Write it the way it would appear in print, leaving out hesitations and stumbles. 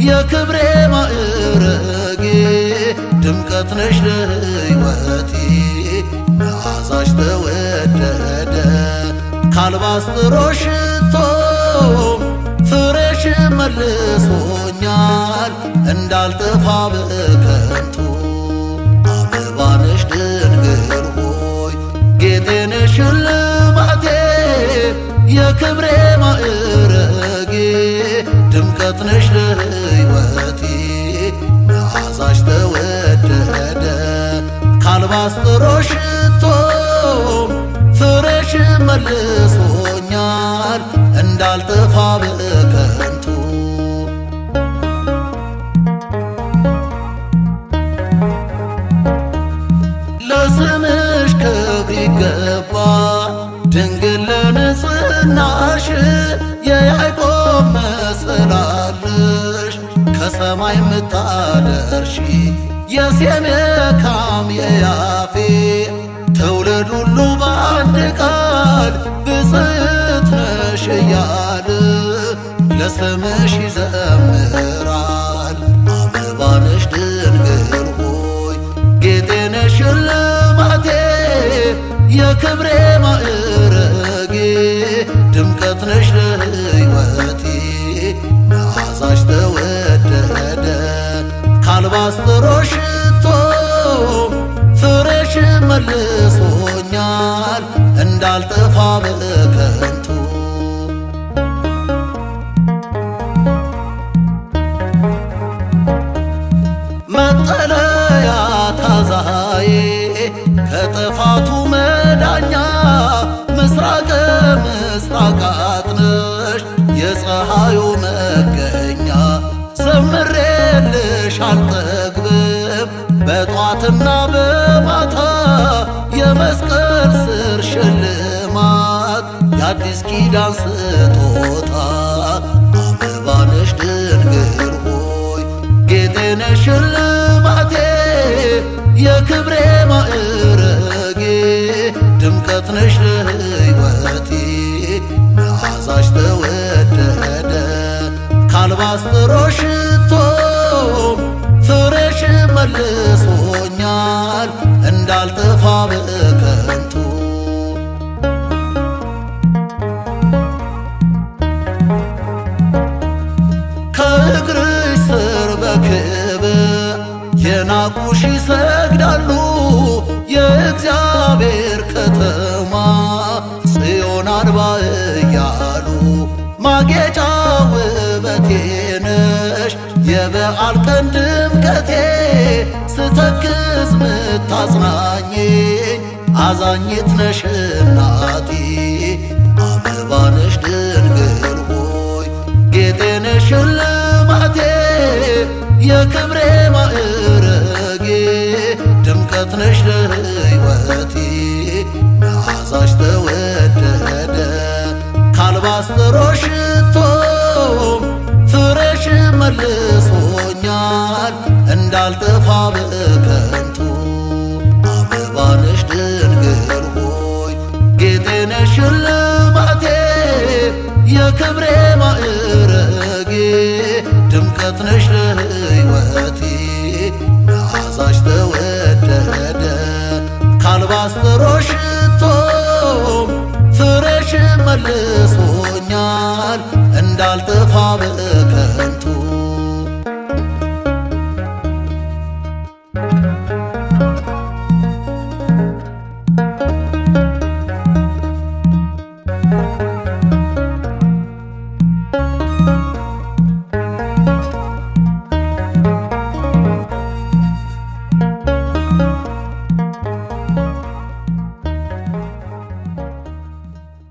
የክብሬ ማዕረጌ ድምቀት ነሽ ለሕይወቴ መዓዛሽ ተወደደ ካልባስጥሮሽ ሽቶ ፍሬሽ መልሶኛል እንዳልጠፋ በከንቱ አበባ ነሽ ድንግል ሆይ ጌጤ ነሽ ሽልማቴ የክብሬ ማዕረጌ ድምቀት ነሽ ለሕይወቴ መዓዛሽ ተወደደ ካልባስጥሮሽ ሽቶ ፍሬሽ መልሶኛል እንዳልጠፋ በከንቱ ለስምሽ ክብር ይገባ ድንግል ለንጽሕናሽ የያዕቆብ መሰላለሽ ከሰማይ ምታደርሺ የሴም የካም የያፌ ትውልድ ሁሉ በአንድ ቃል ብፅዕት ነሽ እያለ ለስምሽ ይዘምራል። አበባ ነሽ ድንግል ሆይ ጌጤ ነሽ ሽልማቴ የክብሬ ማዕረጌ ድምቀት ነሽ ለሕይወቴ መዓዛሽ ተወደደ ካልባስጥሮሽ ሽቶ ፍሬሽ መልሶኛል እንዳልጠፋ በከንቱ መጠለያ ታዛዬ ከጥፋቱ መዳኛ ምስራቀ ምስራቃት ነሽ የፀሐዩ መገኛ ዘምሬልሽ አልጠግብም በጧትና በማታ የመስቀል ስር ሽልማት የአዲስ ኪዳን ስጦታ አበባ ነሽ ድንግል ሆይ ጌጤ ነሽ ሽልማቴ የክብሬ ማዕረጌ ድምቀት ነሽ ለሕይወቴ መዓዛሽ ተወደደ ካልባስጥሮሽ ሽቶ ፍሬሽ መልሶኛል እንዳልጠፋ በከንቱ ከእግርሽ ስር በክብር የናቁሽ ይሰግዳሉ የእግዚአብሔር ከተማ ጽዮን አድባ እያሉ ማጌጫ ውበቴ ነሽ የበዓል ቀን ድምቀቴ ስተክዝ ምታጽናኝኝ አዛኝት ነሽ እናቴ አበባ ነሽ ድንግል ሆይ ጌጤ ነሽ ሽልማቴ የክብሬ ማዕረጌ ድምቀት ነሽ ለሕይወቴ መዓዛሽ ተወደደ ካልባስጥሮሽ ሽቶ ፍሬሽ መልሶኛል እንዳልጠፋ በከንቱ አበባ ነሽ ድንግል ሆይ ጌጤ ነሽ ሽልማቴ የክብሬ ማዕረጌ ድምቀት ነሽ ለሕይወቴ መዓዛሽ ተወደደ ካልባስጥሮሽ ሽቶ ፍሬሽ መልሶኛል እንዳልጠፋ